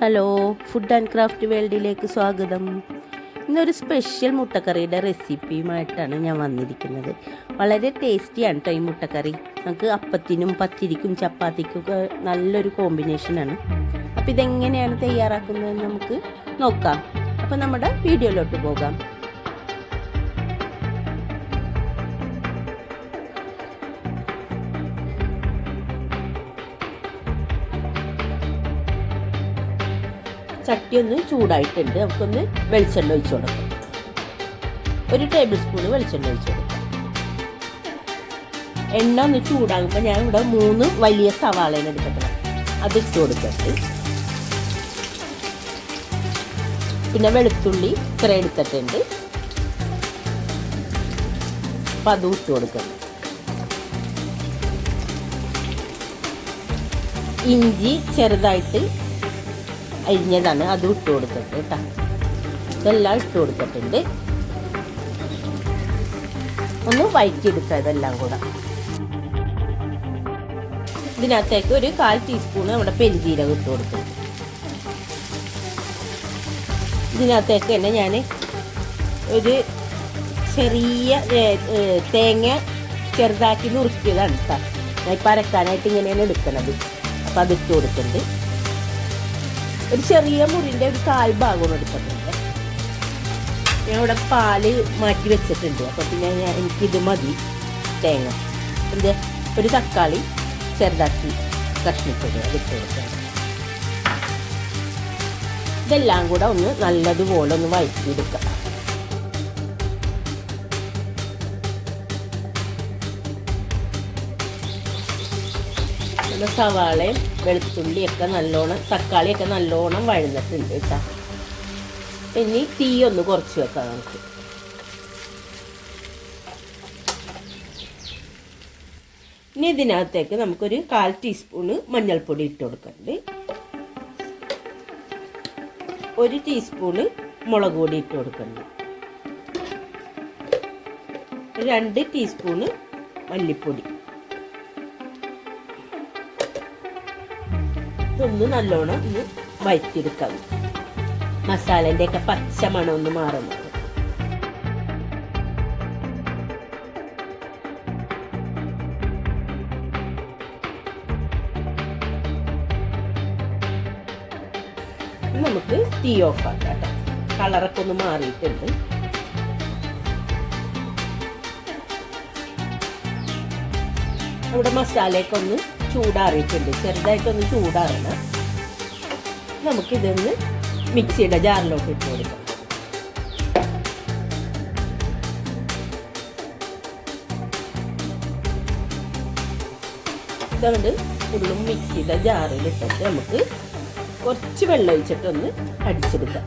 Hello, food and craft വേൾഡിലേക്ക് സ്വാഗതം. ഇന്നൊരു സ്പെഷ്യൽ മുട്ടക്കറിയുടെ റെസിപ്പിയുമായിട്ടാണ് ഞാൻ വന്നിരിക്കുന്നത്. വളരെ ടേസ്റ്റിയാണ് കേട്ടോ ഈ മുട്ടക്കറി. നമുക്ക് അപ്പത്തിനും പത്തിരിക്കും ചപ്പാത്തിക്കും ഒക്കെ നല്ലൊരു കോമ്പിനേഷനാണ്. അപ്പോൾ ഇതെങ്ങനെയാണ് തയ്യാറാക്കുന്നതെന്ന് നമുക്ക് നോക്കാം. അപ്പോൾ നമ്മുടെ വീഡിയോയിലോട്ട് പോകാം. ചട്ടി ഒന്ന് ചൂടായിട്ടുണ്ട്. നമുക്കൊന്ന് വെളിച്ചെണ്ണ ഒഴിച്ചു കൊടുക്കാം. 1 ടേബിൾ സ്പൂൺ വെളിച്ചെണ്ണ ഒഴിച്ചു കൊടുക്കാം. എണ്ണ ഒന്ന് ചൂടാകുമ്പോൾ ഞാൻ ഇവിടെ 3 വലിയ സവാള എടുക്കട്ടെ, അത് ഇട്ട് കൊടുക്കട്ടെ. പിന്നെ വെളുത്തുള്ളി ഇത്ര എടുത്തിട്ടുണ്ട്, അപ്പം അതും ഇട്ട് കൊടുക്കണം. ഇഞ്ചി ചെറുതായിട്ട് അരിഞ്ഞതാണ്, അത് ഇട്ട് കൊടുത്തിട്ട് കേട്ടോ. ഇതെല്ലാം ഇട്ട് കൊടുത്തിട്ടുണ്ട്. ഒന്ന് വഴറ്റിയെടുക്കുക ഇതെല്ലാം കൂടെ. ഇതിനകത്തേക്ക് ഒരു 1/4 ടീസ്പൂൺ നമ്മുടെ പെരുംജീരകം ഇട്ട് കൊടുക്കും. ഇതിനകത്തേക്ക് തന്നെ ഞാൻ ഒരു ചെറിയ തേങ്ങ ചെറുതാക്കി നുറുക്കിയതാണ് കേട്ടോ. ഞാൻ ഇപ്പം അരക്കാനായിട്ട് ഇങ്ങനെയാണ് എടുക്കുന്നത്. അപ്പം അതിട്ട് കൊടുക്കുന്നുണ്ട്. ഒരു ചെറിയ മുറിൻ്റെ ഒരു 1/4 ഭാഗമാണ് എടുത്തിട്ടുണ്ട്. ഞാൻ ഇവിടെ പാല് മാറ്റി വെച്ചിട്ടുണ്ട്. അപ്പോൾ പിന്നെ എനിക്കിത് മതി തേങ്ങ. ഒരു തക്കാളി ചെറുതാക്കി കഷ്ണിച്ചത് അതിട്ട് കൊടുക്കുന്നത്. ഇതെല്ലാം കൂടെ ഒന്ന് നല്ലതുപോലെ ഒന്ന് വഴറ്റിയെടുക്കാം. സവാളയും വെളുത്തുള്ളിയൊക്കെ നല്ലോണം, തക്കാളിയൊക്കെ നല്ലോണം വഴന്നിട്ടുണ്ട് കേട്ടോ. ഇനി തീ ഒന്ന് കുറച്ച് വെക്കാം നമുക്ക്. ഇനി ഇതിനകത്തേക്ക് നമുക്കൊരു 1/4 ടീസ്പൂണ് മഞ്ഞൾപ്പൊടി ഇട്ട് കൊടുക്കുന്നുണ്ട്. 1 ടീസ്പൂണ് മുളക് പൊടി ഇട്ട് കൊടുക്കുന്നുണ്ട്. 2 ടീസ്പൂണ് മല്ലിപ്പൊടി. ഇതൊന്ന് നല്ലോണം ഒന്ന് വഴറ്റിയെടുക്കാം. മസാലേൻ്റെ ഒക്കെ പച്ച മണം ഒന്ന് മാറുന്നത്. നമുക്ക് തീ ഓഫ് ആക്കാം കേട്ടോ. കളറൊക്കെ ഒന്ന് മാറിയിട്ടുണ്ട്. നമ്മുടെ മസാലയൊക്കെ ഒന്ന് ചൂടാറിയിട്ടുണ്ട്. ചെറുതായിട്ടൊന്ന് ചൂടാറണം. നമുക്കിതൊന്ന് മിക്സിയുടെ ജാറിലോട്ട് ഇട്ട് കൊടുക്കാം. ഇതുകൊണ്ട് ഫുള്ളും മിക്സിയുടെ ജാറിലിട്ടിട്ട് നമുക്ക് കുറച്ച് വെള്ളം ഒഴിച്ചിട്ടൊന്ന് അടിച്ചെടുക്കാം.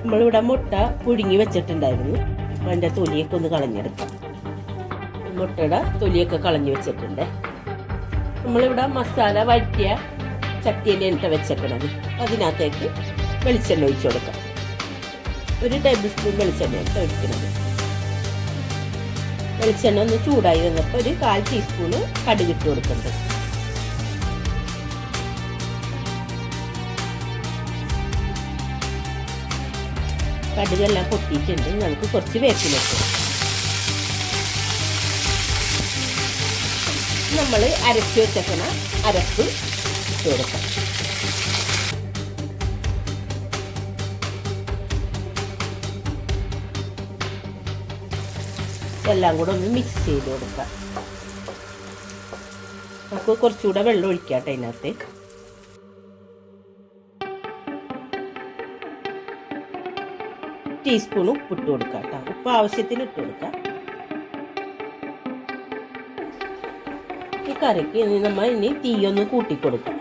നമ്മളിവിടെ മുട്ട പുഴുങ്ങി വെച്ചിട്ടുണ്ടായിരുന്നു. അതിൻ്റെ തൊലിയൊക്കെ ഒന്ന് കളഞ്ഞെടുക്കാം. മുട്ടയുടെ തൊലിയൊക്കെ കളഞ്ഞു വെച്ചിട്ടുണ്ട്. നമ്മളിവിടെ മസാല വഴറ്റിയ ചട്ടിയിൽ ഇട്ട് വെച്ചേക്കണത്. അതിനകത്തേക്ക് വെളിച്ചെണ്ണ ഒഴിച്ചു കൊടുക്കാം. 1 ടേബിൾ സ്പൂൺ വെളിച്ചെണ്ണ ഇട്ട് ഒഴിക്കുന്നത്. വെളിച്ചെണ്ണ ഒന്ന് ചൂടായി വന്നപ്പോൾ ഒരു 1/4 ടീസ്പൂണ് കടുക് ഇട്ട് കൊടുക്കുന്നുണ്ട്. കടുകെല്ലാം പൊട്ടിയിട്ടുണ്ട്. നമുക്ക് കുറച്ച് വേപ്പിലിട്ട് നമ്മൾ അരച്ച് വെച്ചേക്കണ അരപ്പ് ഇട്ട് കൊടുക്കാം. എല്ലാം കൂടെ ഒന്ന് മിക്സ് ചെയ്ത് കൊടുക്കാം. നമുക്ക് കുറച്ചുകൂടെ വെള്ളം ഒഴിക്കാട്ടെ അതിനകത്ത്. ടീസ്പൂൺ ഉപ്പിട്ട് കൊടുക്കാം കേട്ടോ. ഉപ്പ് ആവശ്യത്തിന് ഇട്ട് കൊടുക്കാം. ഈ കറിക്ക് നമ്മൾ ഇനി തീയൊന്ന് കൂട്ടിക്കൊടുക്കാം.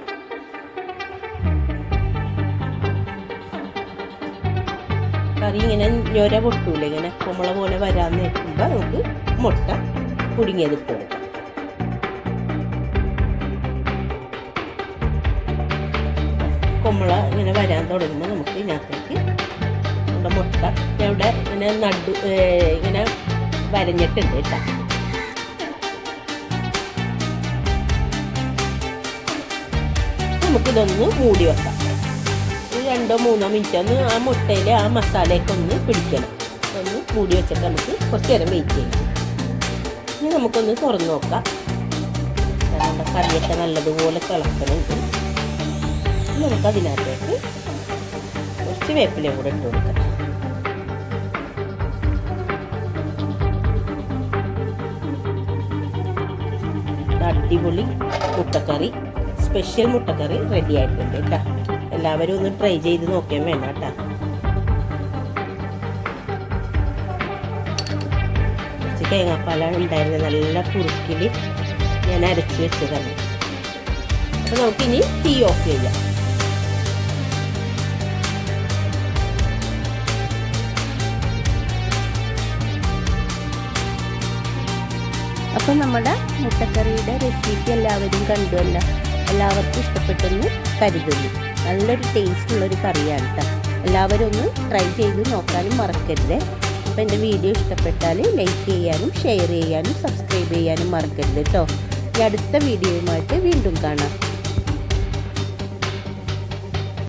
കറി ഇങ്ങനെ ഞൊര പൊട്ടൂല, ഇങ്ങനെ കുമ്പള പോലെ വരാൻ നിൽക്കുമ്പോൾ നമുക്ക് മുട്ട പുഴുങ്ങിയത് ഇട്ട് കൊടുക്കാം. കുമ്പള ഇങ്ങനെ വരാൻ തുടങ്ങുമ്പോൾ നമുക്ക് ഇതിനകത്തേക്ക് നമ്മുടെ മുട്ട ഇവിടെ ഇങ്ങനെ ഇങ്ങനെ വരഞ്ഞിട്ടുണ്ട് കേട്ടോ. നമുക്കിതൊന്ന് മൂടി വെക്കാം. ഒരു 2-3 മിനിറ്റ് ഒന്ന് ആ മുട്ടയിൽ ആ മസാലയൊക്കെ ഒന്ന് പിടിക്കണം. ഒന്ന് മൂടി വെച്ചിട്ട് നമുക്ക് കുറച്ച് നേരം വെയിറ്റ് ചെയ്യാം. ഇനി നമുക്കൊന്ന് തുറന്ന് നോക്കാം. നമ്മുടെ കറിയൊക്കെ നല്ലതുപോലെ തിളക്കണുണ്ട്. നമുക്ക് അതിനകത്തേക്ക് കുറച്ച് വേപ്പിലയും കൂടെ ഇട്ട് കൊടുക്കാം. അടിപൊളി മുട്ടക്കറി, സ്പെഷ്യൽ മുട്ടക്കറി റെഡി ആയിട്ടുണ്ട് കേട്ടോ. എല്ലാവരും ഒന്ന് ട്രൈ ചെയ്ത് നോക്കിയാൽ വേണം കേട്ടോ. കുറച്ച് തേങ്ങാപ്പാലാണ് ഉണ്ടായിരുന്നത്, നല്ല കുറുക്കിൽ ഞാൻ അരച്ച് വെച്ചതാണ്. അപ്പോൾ നമുക്കിനി തീ ഓഫ് ചെയ്യാം. അപ്പോൾ നമ്മുടെ മുട്ടക്കറിയുടെ റെസിപ്പി എല്ലാവരും കണ്ടുവല്ല, എല്ലാവർക്കും ഇഷ്ടപ്പെട്ടെന്ന് കരുതുന്നു. നല്ലൊരു ടേസ്റ്റുള്ളൊരു കറിയാണ് കേട്ടോ. എല്ലാവരും ഒന്ന് ട്രൈ ചെയ്ത് നോക്കാനും മറക്കരുത്. അപ്പോൾ എൻ്റെ വീഡിയോ ഇഷ്ടപ്പെട്ടാൽ ലൈക്ക് ചെയ്യാനും ഷെയർ ചെയ്യാനും സബ്സ്ക്രൈബ് ചെയ്യാനും മറക്കരുത് കേട്ടോ. ഈ അടുത്ത വീഡിയോയുമായിട്ട് വീണ്ടും കാണാം.